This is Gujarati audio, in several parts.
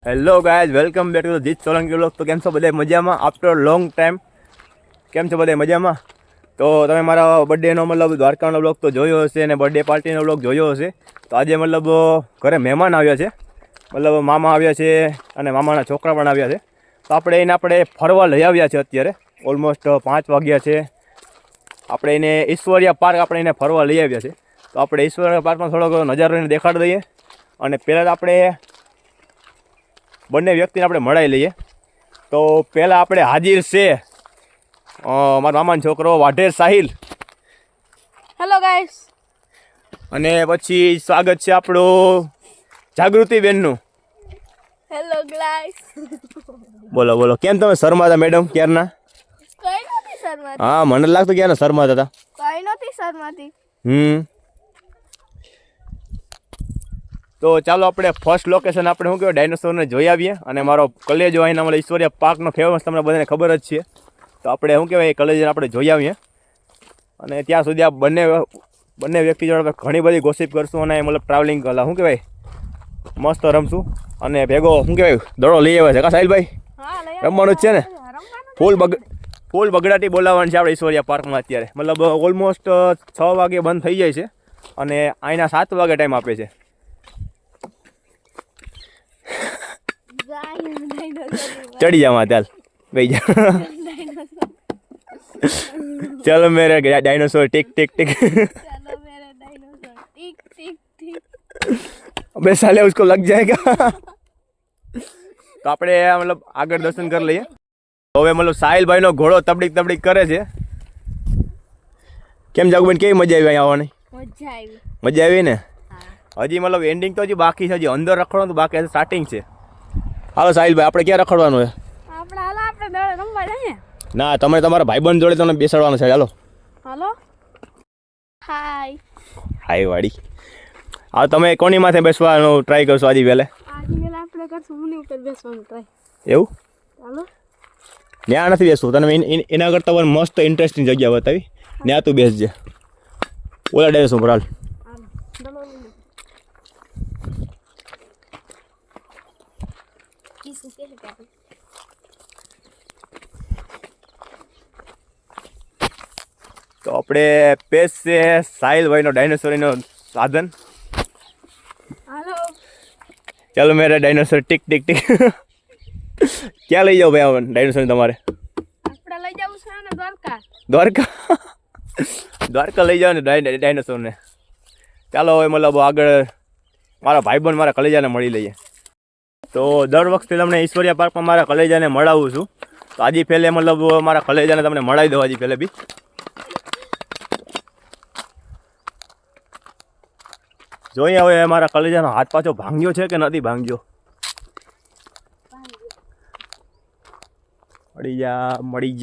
Hello guys, welcome back to જીત સોલંકી વ્લોગ. તો કેમ છો બધા મજામાં? આફ્ટર લોંગ ટાઈમ કેમ છો બધા મજામાં? તો તમે મારા બર્થડેનો મતલબ દ્વારકાનો વ્લોગ તો જોયો હશે અને બર્થડે પાર્ટીનો વ્લોગ જોયો હશે. તો આજે મતલબ ઘરે મહેમાન આવ્યા છે, મતલબ મામા આવ્યા છે અને મામાના છોકરા પણ આવ્યા છે. તો આપણે ફરવા લઈ આવ્યા છે. અત્યારે ઓલમોસ્ટ 5 વાગ્યા છે. આપણે એને ઈશ્વરિયા પાર્ક આપણે ફરવા લઈ આવ્યા છે. તો આપણે ઈશ્વરિયા પાર્કમાં થોડોક નજારો એને દેખાડી દઈએ અને પહેલાં આપણે બંને વ્યક્તિને આપણે મળાવી લઈએ. તો પહેલાં આપણે હાજર છે મારા મામાનો છોકરો વાઢેર સાહિલ. Hello guys. અને પછી સ્વાગત છે આપણું જાગૃતિબેનનું. Hello guys. બોલો બોલો, કેમ તમે શરમાતા મેડમ ક્યારના? કઈ નથી શરમાતી. હા, મને લાગતું ક્યારના શરમાતા હતા. કઈ નથી શરમાતી. તો ચાલો આપણે ફર્સ્ટ લોકેશન આપણે શું કહેવાય ડાયનોસોરને જોઈ આવીએ. અને મારો કલેજો અહીંના અમારા ઈશ્વરિયા પાર્કનો ફેમસ તમને બધાને ખબર જ છે. તો આપણે શું કહેવાય એ કલેજને આપણે જોઈ આવીએ. અને ત્યાં સુધી આ બંને વ્યક્તિ જોડે ઘણી બધી ગોસિપ કરશું અને મતલબ ટ્રાવેલિંગ કલા શું કહેવાય મસ્ત રમશું. અને ભેગો શું કહેવાય દડો લઈ આવ્યા છે કા સાહિલભાઈ? રમવાનું જ છે ને? ફૂલ બગડાટી બોલાવવાની છે આપણે ઈશ્વરિયા પાર્કમાં અત્યારે. મતલબ ઓલમોસ્ટ 6 વાગે બંધ થઈ જાય છે અને અહીંના 7 વાગે ટાઈમ આપે છે. चढ़ी जा माताल भैया. चलो मेरे डायनासोर टिक टिक टिक. चलो मेरे डायनासोर टिक टिक टिक. अबे साले उसको लग जाएगा. तो આપણે મતલબ આગળ દર્શન કરી લઈએ. હવે મતલબ સાહિલભાઈનો ઘોડો તબડીક તબડીક કરે છે. કેમ જાગુબેન, કેવી મજા આવી અહીંયા આવવાની? મજા આવી ને? હજી મતલબ એન્ડિંગ તો હજી બાકી છે, હજી અંદર રખડવાનું તો બાકી છે, સ્ટાર્ટિંગ છે. હાલો સાહિલભાઈ, આપણે ક્યાં રખડવાનું છે? આપણે દડો રમવા જઈએ. ના, તમે તમારા ભાઈબંધ જોડે તમને બેસાડવાનું છે. હાલો હાલો. હાય હાય વાડી. હા, તમે કોની માથે બેસવાનું ટ્રાય કરશો આજે વહેલે? આપણે કરશું મુની ઉપર બેસવાનું ટ્રાય. એવું? હાલો. ત્યાં નથી બેસવું, તને એના કરતાં પણ મસ્ત ઇન્ટરેસ્ટિંગ જગ્યા બતાવી. ત્યાં તું બેસજે. ઓલા ડેસ ઉપર હાલ. તો આપણે પેસ છે સાહિલભાઈનો ડાયનોસોરનો સાધન. હાલો. ચાલો મેરા ડાયનોસોર ટિક ટિક ટિક. ક્યાં લઈ જાઓ ભાઈ આ ડાયનોસોર તમારે? આપણે લઈ જવું છે ને દ્વારકા. દ્વારકા લઈ જાઓ ને ડાયનોસોરને. ચાલો હવે મતલબ આગળ મારા ભાઈબંધ મારા કલેજાને મળી લઈએ. તો દર વખતે તમને ઈશ્વરિયા પાર્કમાં મારા કલેજાને મળાવું છું. તો આજે પહેલે મતલબ મારા કલેજાને તમને મળાવી દો આજે પહેલે બી. જોઈએ હવે મારા કલેજાનો હાથ પાછો ભાંગ્યો છે કે નથી ભાંગ્યો. મળી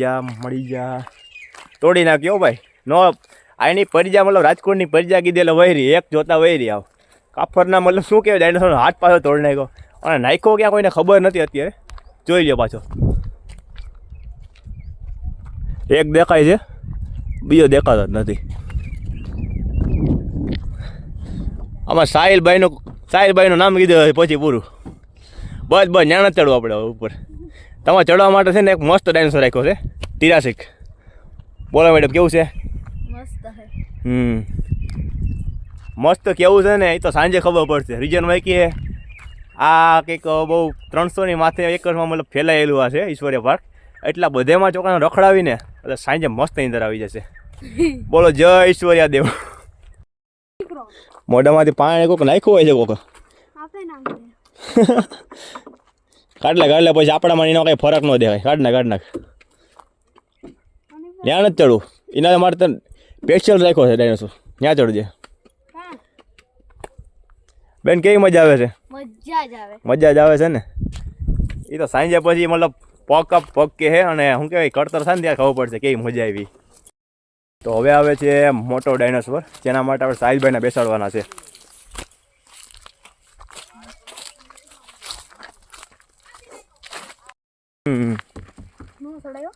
જા તોડી નાખ્યો ભાઈ. નો આની પરિજા મતલબ રાજકોટની પરિજા કીધેલો વહેરી એક જોતા વહેરી આવ કાફરના મતલબ શું કહેવાય ડાયનોસરનો હાથ પાછો તોડી નાખ્યો. અને નાખ્યો ક્યાં કોઈને ખબર નથી અત્યારે. જોઈ લ્યો પાછો. એક દેખાય છે, બીજો દેખાતો જ નથી. આમાં સાહિલભાઈનું નામ કીધું પછી પૂરું. બસ ન્યા ચડવું આપણે ઉપર. તમારે ચડવા માટે છે ને એક મસ્ત ડાયનોસોર રાખ્યો છે તિરાસિક. બોલો મેડમ, કેવું છે? મસ્ત છે. મસ્ત કેવું છે ને એ તો સાંજે ખબર પડશે. રીઝન હોય કે આ કંઈક બહુ 300ની માથે એકરમાં મતલબ ફેલાયેલું આ છે ઈશ્વરિયા પાર્ક. એટલા બધેમાં ચોખાને રખડાવીને એટલે સાંજે મસ્ત નીંદર આવી જશે. બોલો જય ઈશ્વરિયા દેવ. મોઢામાંથી પાણી કોક નાખ્યું હોય છે કોક. કાઢ લે પછી આપણામાં એનો કંઈ ફરક ન દેખાય. કાઢ નાખ. ત્યાં નથી ચડવું. એના માટે તો સ્પેશિયલ રાખ્યો છે ડાયનોસોર. ત્યાં ચડજે બેન. કેવી મજા આવે છે? મજા જ આવે છે ને. એ તો સાંજે પછી મતલબ પગ કે હે અને શું કહેવાય કડતર થાય ને ત્યારે ખબર પડશે કેવી મજા આવી. તો હવે આવે છે મોટો ડાયનોસોર, જેના માટે આપણે સાહિલભાઈને બેસાડવાના છે.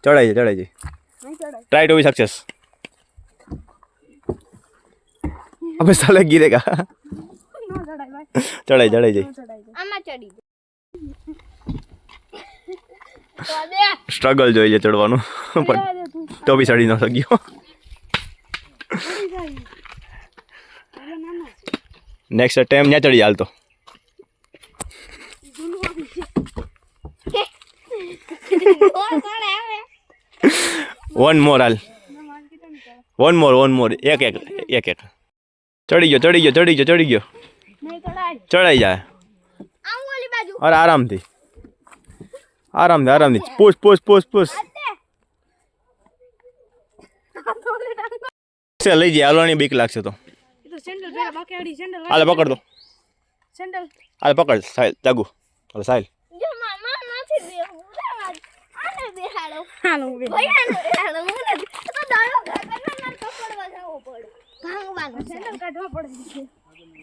ચડાઈ જાય. Try to be success. અબે સાલે ગીરેગા. ચડાઈ જાય. આમાં ચડી તો દે સ્ટ્રગલ જોઈએ ચડવાનું પણ દે તું તો બી ચડી ન શક્યો પડી જાય હાલો નાનો નેક્સ્ટ ટાઈમ ત્યાં ચડી હાલતો જૂનું આવી છે કોણ કોણ આવે વન મોર હાલ ના માન કીધું ને વન મોર એક ચડી ગયો નહીં ચડાય ચડાઈ જાય આમ ઓલી બાજુ અરે આરામથી પૂછ લઈ જાય હાલવાની બીક લાગશે તો એ તો સેન્ડલ પહેલા બાકી આડી સેન્ડલ હાલે પકડ દો સેન્ડલ હાલે પકડ સાહિલ જાગુ હાલે સાહિલ જો મામા નથી બેહું આને બેહાડો હાલો બે ભૈયાને બેહાડો હું નથી તો દાડો ઘરના પકડવા જાવો પડે ભાંગવાનો સેન્ડલ કાઢવા પડે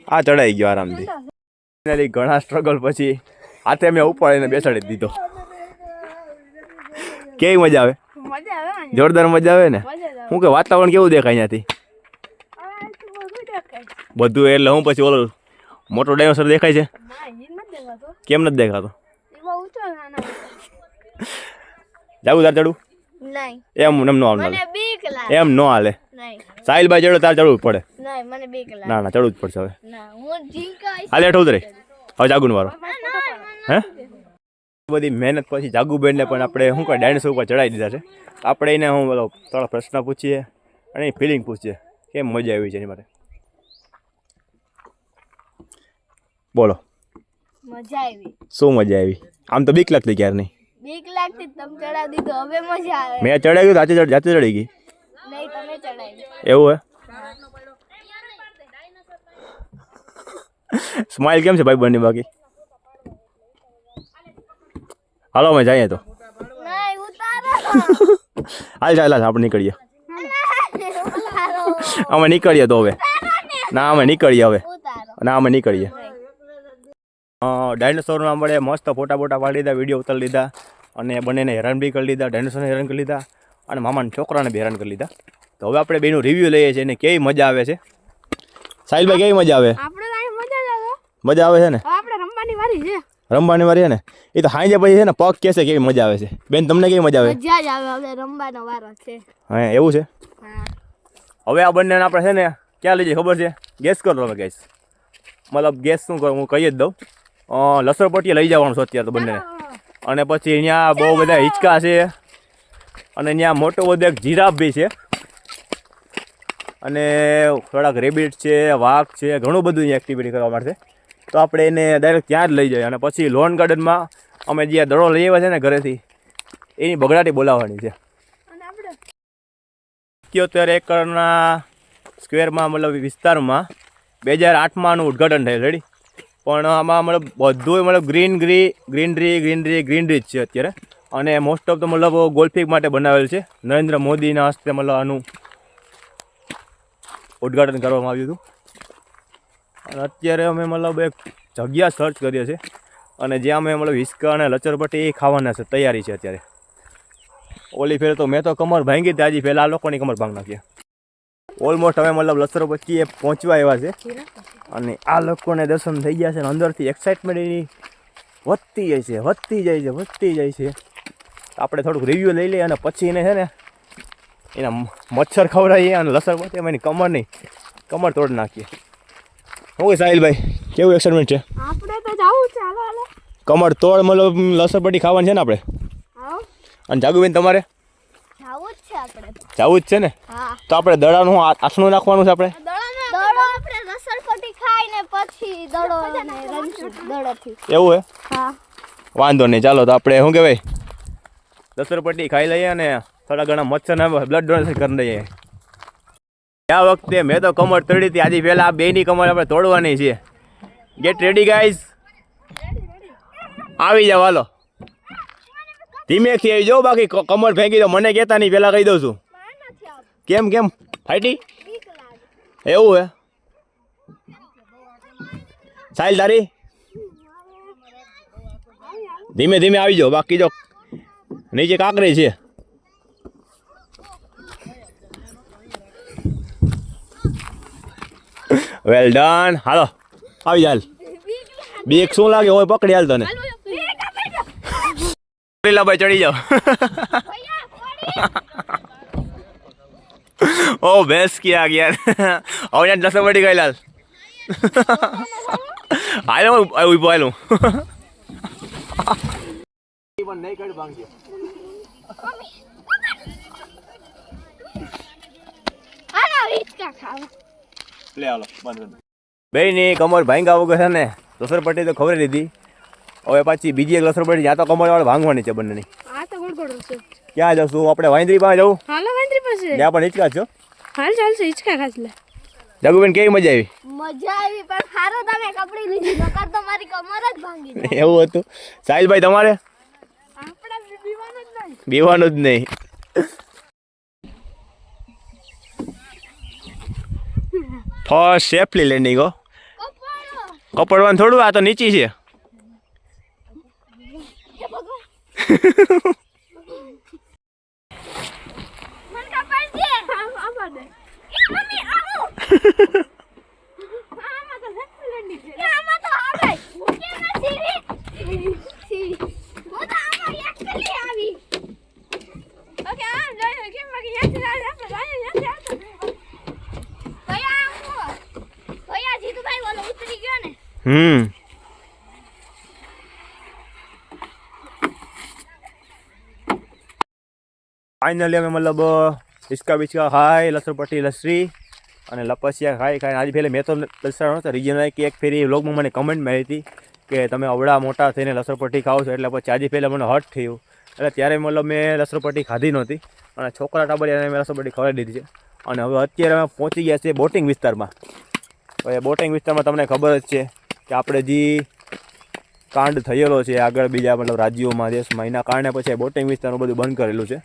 આ ચડાઈ ગયો આરામથી ઘણા સ્ટ્રગલ પછી હાથે મેં ઉપાડીને બેસાડી દીધો કેવી મજા આવે મજા આવે જોરદાર મજા આવે ને મજા આવે શું કે વાતાવરણ કેવું દેખાય અહીંયાથી આ તો બધું દેખાય બધું એટલે હું પછી ઓલો મોટો ડાયનોસર દેખાય છે ના ઈ મત દેખાતો કેમ નથી દેખાતો ઈ બહુ ઊંચો નાના જાવું તાર ચડવું નહીં એમ ન હાલે મને બીક લાગે એમ ન હાલે નહીં સાહિલભાઈ ચડો તાર ચડવું જ પડે નહીં મને બીક લાગે ના ચડવું જ પડશે હવે ના હું જીંકાઈ હાલે હેઠ ઉતરે હવે જાગુન વારો ના હે બધી મહેનત પછી જાગુબેનને પણ આપણે શું કહે ડાયનોસર ઉપર ચડાવી દીધા છે આપણે એને હું બોલો થોડા પ્રશ્ન પૂછીએ અને એની ફિલિંગ પૂછીએ કેમ મજા આવી છે એની માટે બોલો મજા આવી શું મજા આવી આમ તો બીક લાગતી ક્યારની બીક લાગતી તમે ચડાવી દીધો હવે મજા આવે મેં ચડાવી ગયું જાતે ચડી ગઈ નહીં તમે ચડાવી એવું હે સ્માઇલ કેમ છે ભાઈ બંને બાકી હાલો અમે જઈએ તો નહીં ઉતારો હાલ આપણે નીકળીએ ઉતારો અમે નીકળીએ તો હવે ના અમે નીકળીએ હવે ઉતારો ના અમે નીકળીએ ડાયનોસોરના આપણે મસ્ત ફોટા પાડી લીધા વિડીયો ઉતારી લીધા અને બંનેને હેરાન બી કરી લીધા ડાયનોસોરને હેરાન કરી લીધા અને મામાના છોકરાને બી હેરાન કરી લીધા તો હવે આપણે બેનું રિવ્યૂ લઈએ છીએ અને કેવી મજા આવે છે સાહિલભાઈ કેવી મજા આવે આપણે તો અહીં મજા જ આવે મજા આવે છે ને હવે આપણે રમવાની વારી છે રમવાની વારી છે ને એ તો હાંજે પછી છે ને પગ કહેશે કેવી મજા આવે છે બેન તમને કેવી મજા આવે મજા જ આવે હવે રમવાનો વારો છે હા એવું છે હા હવે આ બંનેને આપણે છે ને ક્યાં લઈ જઈએ ખબર છે ગેસ કરો હવે ગેસ મતલબ ગેસ શું કરું હું કહી જ દઉં લસરપટ્ટીએ લઈ જવાનું છે અત્યારે તો બંનેને અને પછી અહીંયા બહુ બધા હિંચકા છે અને અહીંયા મોટો બધો એક જીરાફ બી છે અને થોડાક રેબિટ છે વાઘ છે ઘણું બધું અહીંયા એક્ટિવિટી કરવા માટે તો આપણે એને ડાયરેક્ટ ત્યાં જ લઈ જઈએ અને પછી લોન ગાર્ડનમાં અમે જે દડો લઈ આવ્યા છે ને ઘરેથી એની બગડાટી બોલાવવાની છે અને આપણે 71 એકરના સ્ક્વેરમાં મતલબ વિસ્તારમાં 2008માં આનું ઉદ્ઘાટન થયેલ રેડી પણ આમાં મતલબ બધું મતલબ ગ્રીનરી જ છે અત્યારે અને મોસ્ટ ઓફ તો મતલબ ગોલ્ફિંગ માટે બનાવેલ છે નરેન્દ્ર મોદીના હસ્તે મતલબ આનું ઉદ્ઘાટન કરવામાં આવ્યું હતું અને અત્યારે અમે મતલબ એક જગ્યા સર્ચ કરીએ છીએ અને જ્યાં અમે મતલબ હિંચકા અને લચરપટ્ટી ખાવાના છે તૈયારી છે અત્યારે ઓલી ફેર તો મેં તો કમર ભાંગી હતી આજે પહેલાં આ લોકોની કમર ભાંગ નાખી ઓલમોસ્ટ હવે મતલબ લચરપટ્ટી એ પહોંચવા આવ્યા છે અને આ લોકોને દર્શન થઈ ગયા છે અને અંદરથી એક્સાઇટમેન્ટ એની વધતી જાય છે આપણે થોડુંક રિવ્યૂ લઈ લઈએ અને પછી એને છે ને એના મચ્છર ખવડાવીએ અને લસરપટ્ટી એમાં એની કમર તોડી નાખીએ શું કે સાહિલભાઈ કેવું એક્સાઇટમેન્ટ છે આપણે તો જાવું છે હાલો હાલો કમર તોડ મતલબ લસરપટ્ટી ખાવાની છે ને આપણે આવો અને જાગુબેન તમારે જાવું જ છે આપણે જવું જ છે ને હા તો આપણે દડાનું આસનું નાખવાનું છે આપણે દડો આપણે રસરપટ્ટી ખાઈને પછી દડો ને રમશું દડોથી એવું હે હા વાંધો નહીં ચાલો તો આપણે શું કહેવાય લસરપટ્ટી ખાઈ લઈએ અને થોડા ઘણા મચ્છર બ્લડ ડોનેશન કરી દઈએ આ વખતે મેં તો કમર તોડી હતી આજે પહેલાં આ બેની કમર આપણે તોડવાની છે ગેટ રેડી ગાઈઝ આવી જાવ હાલો ધીમેથી આવી જાઓ બાકી કમર ફેંકી દો મને કહેતા નહીં પહેલાં કહી દઉં છું કેમ ફાઈટી એવું હે સાહિલ તારી ધીમે આવી જાઓ બાકી જો નીચે કાંકરી છે વેલ ડન હાલો આવી જાય બીક શું લાગે હોય પકડી હાલ તને લીલાભાઈ ચડી જાઓ. ભૈયા કોડી ઓ ભેંસ ક્યાં ગયા હવે લસણ પડી ગઈ લાલ. હાલો ઉભો હાલું. આના હિચકા ખાવા બે ની કમર ભાંગા વગર છે ને લસરપટ્ટી તો ખબર લીધી. હવે પાછી બીજી એક લસરપટ્ટી જ્યાં તો કમર વાળા ભાંગવાની છે બંનેની. આ તો ગોળ છે. ક્યાં જશું આપણે? વાંદરી પાસે જવું? હાલો વાંદરી પાસે. ત્યાં પણ હિચકા છો. હાલ ચાલશે હિચકા ખાસ લે. જગુબેન કેવી મજા આવી? મજા આવી પણ સારો તમે કપડી લીધી નકર તો મારી કમર જ ભાંગી જાય. એવું હતું. સાહિલભાઈ તમારે? આપણે બીવાનું જ નહીં. બીવાનું જ નહીં. ફર્સ્ટ સેફલી લેન્ડિંગ હો. કપડો કપડવાનું થોડું, આ તો નીચી છે. એ ભગવાન મન કપડ દે. આવા દે. મમ્મી આવો. આમાં તો હેક્સલેન્ડી છે. આમાં તો આવે. હું કે નથી. સી. હું તો આમાં એકલી આવી. ઓકે આ જોઈ કેમ બાકી યાદ આવે આપણે યાદ ભૈયા આવો. ભૈયા જીતુભાઈ બોલો ઉતરી ગયો ને. ફાઇનલી અમે મતલબ હિચકા બિચકા ખાઈ, લસરપટ્ટી લસરી અને લપસિયા ખાઈ આજે પહેલે મેં તો લસરા નહોતા. રીજન કે એક ફેરી વ્લોગમાં મને કમેન્ટ મળી હતી કે તમે અવડા મોટા થઈને લસરપટ્ટી ખાઓ છો, એટલે પછી આજે પહેલાં મને હર્ટ થયું. એટલે ત્યારે મતલબ મેં લસરપટ્ટી ખાધી નહોતી અને છોકરા ટાબરિયાને મેં લસરપટ્ટી ખવડાવી દીધી છે. અને હવે અત્યારે અમે પહોંચી ગયા છીએ બોટિંગ વિસ્તારમાં. હવે બોટિંગ વિસ્તારમાં તમને ખબર જ છે કે આપણે જે કાંડ થયેલો છે આગળ બીજા મતલબ રાજ્યોમાં દેશમાં, એના કારણે પછી બોટિંગ વિસ્તારનું બધું બંધ કરેલું છે.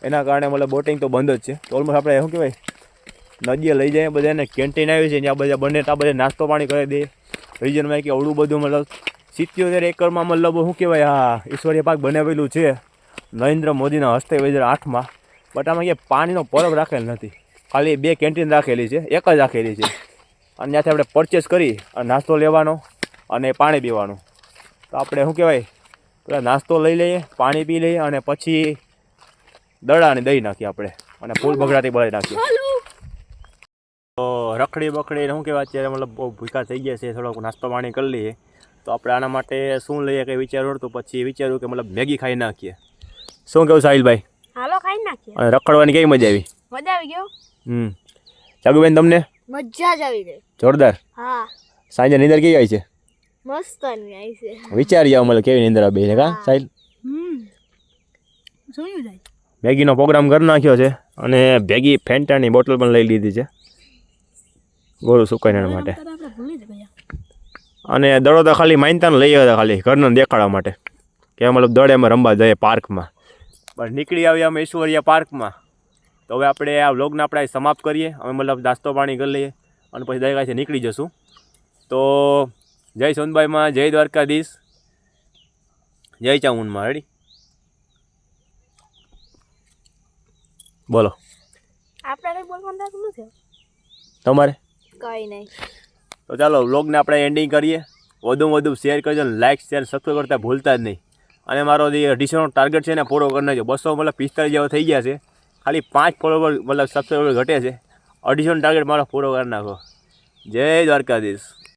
એના કારણે મતલબ બોટિંગ તો બંધ જ છે. તો ઓલમોસ્ટ આપણે શું કહેવાય નદીએ લઈ જઈએ બધાને. કેન્ટીન આવી છે ત્યાં બધા બંને તા બધા નાસ્તો પાણી કરી દે. રિજનમાં કે અવળું બધું મતલબ 77 એકરમાં મતલબ શું કહેવાય હા ઈશ્વરીય પાક બનાવેલું છે નરેન્દ્ર મોદીના હસ્તે 2008માં. બટ આમાં ક્યાંય પાણીનો પરબ રાખેલ નથી. ખાલી 2 કેન્ટીન રાખેલી છે, એક જ રાખેલી છે. અને ત્યાંથી આપણે પરચેસ કરી અને નાસ્તો લેવાનો અને પાણી પીવાનું. તો આપણે શું કહેવાય પેલા નાસ્તો લઈ લઈએ, પાણી પી લઈએ અને પછી દડાને દઈ નાખીએ આપણે અને ફૂલ બગડાટી બળી નાખીએ. તો રખડી બખડીને શું કહેવાય અત્યારે મતલબ બહુ ભૂખા થઈ ગયા છે, થોડોક નાસ્તો પાણી કરી લઈએ. તો આપણે આના માટે શું લઈએ કંઈ વિચાર્યું તો પછી વિચાર્યું કે મતલબ મેગી ખાઈ નાખીએ. શું કહું સાહિલભાઈ? હાલો ખાઈ નાખીએ. અને રખડવાની કેવી મજા આવી? મજા આવી ગયો. જાગુબેન તમને? મજા જ આવી ગઈ. જોરદાર. હા સાંજે નીંદર કેવી આવી છે? મસ્ત આવી છે. વિચારી આવો મતલબ કેવી નીંદર આવે છે કા સાહિલ? શું જાય? મેગીનો પ્રોગ્રામ કરી નાખ્યો છે અને ભેગી ફેન્ટાની બોટલ પણ લઈ લીધી છે ગોળું સુકાઈને માટે. અને દડો તો ખાલી માનતાને લઈ આવ્યા ખાલી ઘરને દેખાડવા માટે કે મતલબ દડે અમે રમવા જઈએ પાર્કમાં. પણ નીકળી આવ્યા અમે ઈશ્વરીય પાર્કમાં. તો હવે આપણે આ વ્લોગને આપણે સમાપ્ત કરીએ. અમે મતલબ નાસ્તો પાણી કરી લઈએ અને પછી દરેક નીકળી જશું. તો જય સોનબાઈમાં, જય દ્વારકાધીશ, જય ચામુંડમાં. રેડી બોલો. આપણે બોલવાનું નથી તમારે કઈ નહીં. તો ચાલો વ્લોગને આપણે એન્ડિંગ કરીએ. વધુમાં વધુ શેર કરજો, લાઇક શેર સબસ્ક્રાઈબ કરતા ભૂલતા જ નહીં. અને મારો જે 250નો ટાર્ગેટ છે ને પૂરો કરી નાખજો. 200 મતલબ 45 જેવો થઈ ગયા છે. ખાલી 5 ફોલોવર મતલબ સબસ્ક્રાઈબર ઘટે છે. 250નો ટાર્ગેટ મારો પૂરો કરી નાખો. જય દ્વારકાધીશ.